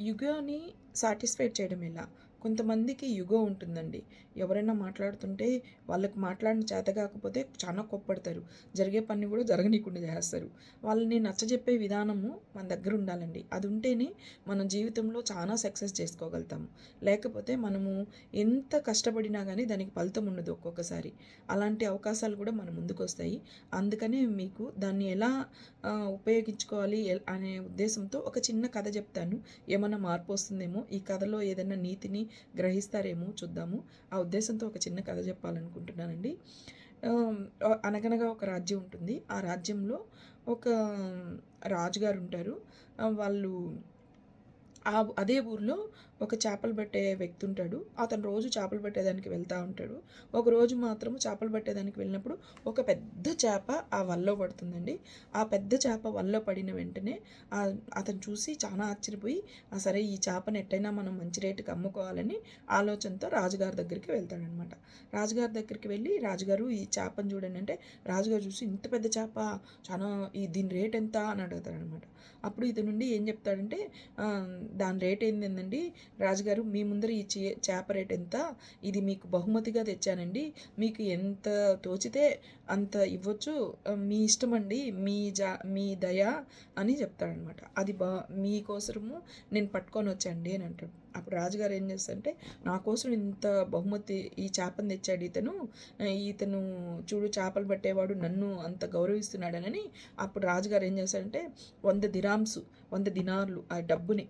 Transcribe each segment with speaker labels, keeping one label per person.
Speaker 1: యుగోని satisfied చేయడం ఎలా? కొంతమందికి యుగో ఉంటుందండి. ఎవరైనా మాట్లాడుతుంటే వాళ్ళకి మాట్లాడడం చేత కాకపోతే చాలా కోప్పడతారు. జరిగే పని కూడా జరగనీయకుండా చేసేస్తారు. వాళ్ళని నచ్చజెప్పే విధానము మన దగ్గర ఉండాలండి. అది ఉంటేనే మన జీవితంలో చాలా సక్సెస్ చేసుకోగలుగుతాము. లేకపోతే మనము ఎంత కష్టపడినా గానీ దానికి ఫలితం ఉండదు ఒక్కొక్కసారి. అలాంటి అవకాశాలు కూడా మన ముందుకొస్తాయి. అందుకనే మీకు దాన్ని ఎలా ఉపయోగించుకోవాలి అనే ఉద్దేశంతో ఒక చిన్న కథ చెప్తాను. ఏమన్నా మార్పు వస్తుందేమో, ఈ కథలో ఏదైనా నీతిని గ్రహిస్తారేమో చూద్దాము. ఆ ఉద్దేశంతో ఒక చిన్న కథ చెప్పాలనుకుంటున్నానండి. అనగనగా ఒక రాజ్యం ఉంటుంది. ఆ రాజ్యంలో ఒక రాజుగారు ఉంటారు. వాళ్ళు అదే ఊరిలో ఒక చేపలు పట్టే వ్యక్తి ఉంటాడు. అతను రోజు చేపలు పట్టేదానికి వెళ్తూ ఉంటాడు. ఒకరోజు మాత్రం చేపలు పట్టేదానికి వెళ్ళినప్పుడు ఒక పెద్ద చేప ఆ వలలో పడుతుందండి. ఆ పెద్ద చేప వలలో పడిన వెంటనే అతను చూసి చాలా ఆశ్చర్యపోయి సరే ఈ చేపను ఎట్టయినా మనం మంచి రేటుకి అమ్ముకోవాలని ఆలోచనతో రాజుగారి దగ్గరికి వెళ్తాడనమాట. రాజుగారి దగ్గరికి వెళ్ళి రాజుగారు ఈ చేపను చూడండి అంటే రాజుగారు చూసి ఇంత పెద్ద చేప చాలా దీని రేట్ ఎంత అని అడుగుతాడనమాట. అప్పుడు ఇతను నుండి ఏం చెప్తాడంటే దాని రేట్ ఏందండి రాజుగారు, మీ ముందర ఈ చేప రేట్ ఎంత, ఇది మీకు బహుమతిగా తెచ్చానండి, మీకు ఎంత తోచితే అంత ఇవ్వచ్చు, మీ ఇష్టం అండి, మీ దయ అని చెప్తాడనమాట. అది మీకోసము నేను పట్టుకొని వచ్చండి అని అంటాడు. అప్పుడు రాజుగారు ఏం చేస్తారంటే నా కోసం ఇంత బహుమతి ఈ చేపను తెచ్చాడు ఇతను చూడు చేపలు పట్టేవాడు నన్ను అంత గౌరవిస్తున్నాడనని అప్పుడు రాజుగారు ఏం చేస్తారంటే 100 దినార్లు ఆ డబ్బుని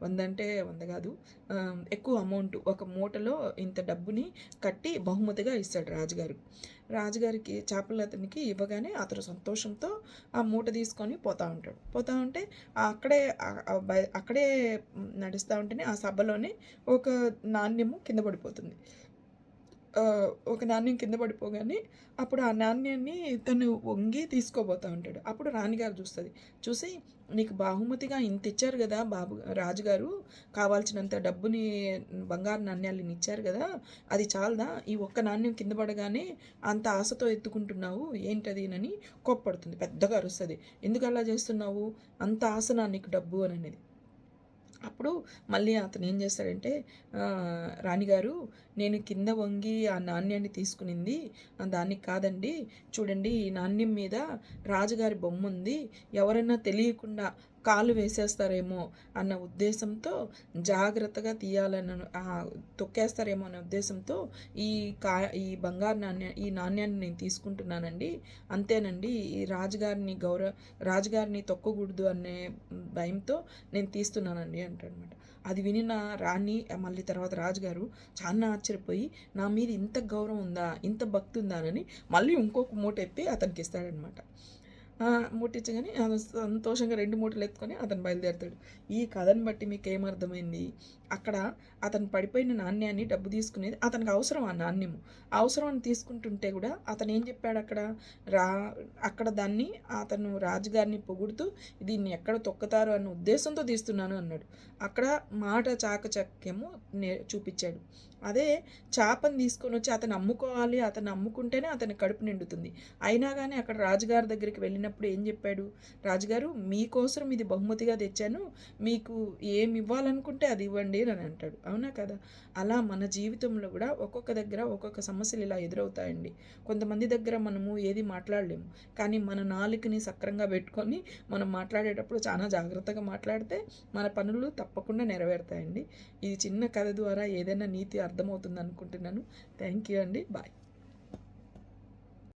Speaker 1: 100 అంటే 100 కాదు, ఎక్కువ అమౌంట్ ఒక మూటలో ఇంత డబ్బుని కట్టి బహుమతిగా ఇస్తాడు రాజుగారు. రాజుగారికి చేపలు అతనికి ఇవ్వగానే అతను సంతోషంతో ఆ మూట తీసుకొని పోతూ ఉంటాడు. పోతూ ఉంటే అక్కడే నడుస్తూ ఉంటేనే ఆ సభలోనే ఒక నాణ్యము కింద పడిపోతుంది. ఒక నాణ్యం కింద పడిపోగానే అప్పుడు ఆ నాణ్యాన్ని తను వంగి తీసుకోబోతూ ఉంటాడు. అప్పుడు రాణిగారు చూసి నీకు బహుమతిగా ఇంత ఇచ్చారు కదా రాజుగారు, కావాల్సినంత డబ్బుని బంగారు నాణ్యాలను ఇచ్చారు కదా, అది చాలదా, ఈ ఒక్క నాణ్యం కింద పడగానే అంత ఆశతో ఎత్తుకుంటున్నావు ఏంటది కోప్పడుతుంది, పెద్దగా అరుస్తుంది. ఎందుకు అలా చేస్తున్నావు, అంత ఆశనా నీకు డబ్బు అని అనేది. అప్పుడు మళ్ళీ అతను ఏం చేస్తాడంటే రాణిగారు, నేను కింద వంగి ఆ నాణ్యాన్ని తీసుకునింది దానికి కాదండి, చూడండి ఈ నాణ్యం మీద రాజుగారి బొమ్మ ఉంది, ఎవరైనా తెలియకుండా కాలు వేసేస్తారేమో అన్న ఉద్దేశంతో జాగ్రత్తగా తీయాలన్న తొక్కేస్తారేమో అనే ఉద్దేశంతో ఈ బంగారు ఈ నాణ్యాన్ని నేను తీసుకుంటున్నానండి, అంతేనండి, ఈ రాజుగారిని తొక్కకూడదు అనే భయంతో నేను తీస్తున్నానండి అంటాడనమాట. అది వినిన రాణి మళ్ళీ తర్వాత రాజుగారు చాలా ఆశ్చర్యపోయి నా మీద ఇంత గౌరవం ఉందా, ఇంత భక్తి ఉందా అని మళ్ళీ ఇంకొక మూట ఎత్తి అతనికి ఇస్తాడనమాట. ముట్టించగానే సంతోషంగా 2 మూటలు ఎత్తుకొని అతను బయలుదేరుతాడు. ఈ కథను బట్టి మీకు ఏమర్థమైంది, అక్కడ అతను పడిపోయిన నాణ్యాన్ని డబ్బు తీసుకునేది అతనికి అవసరం. ఆ నాణ్యము అవసరాన్ని తీసుకుంటుంటే కూడా అతను ఏం చెప్పాడు అక్కడ దాన్ని అతను రాజుగారిని పొగుడుతూ దీన్ని ఎక్కడ తొక్కుతారు అన్న ఉద్దేశంతో తీస్తున్నాను అన్నాడు. అక్కడ మాట చాకచక్యము చూపించాడు. అదే చేపను తీసుకొని వచ్చి అతను అమ్ముకుంటేనే అతని కడుపు నిండుతుంది. అయినా కానీ అక్కడ రాజుగారి దగ్గరికి వెళ్ళినప్పుడు ఏం చెప్పాడు, రాజుగారు మీకోసం ఇది బహుమతిగా తెచ్చాను, మీకు ఏమి ఇవ్వాలనుకుంటే అది ఇవ్వండి అని అంటాడు. అవునా కదా? అలా మన జీవితంలో కూడా ఒక్కొక్క దగ్గర ఒక్కొక్క సమస్యలు ఇలా ఎదురవుతాయండి. కొంతమంది దగ్గర మనము ఏది మాట్లాడలేము, కానీ మన నాలుకని సక్రంగా పెట్టుకొని మనం మాట్లాడేటప్పుడు చాలా జాగ్రత్తగా మాట్లాడితే మన పనులు తప్పకుండా నెరవేరుతాయండి. ఇది చిన్న కథ ద్వారా ఏదైనా నీతి అర్థమవుతుంది అనుకుంటున్నాను. థ్యాంక్ యూ అండి. బాయ్.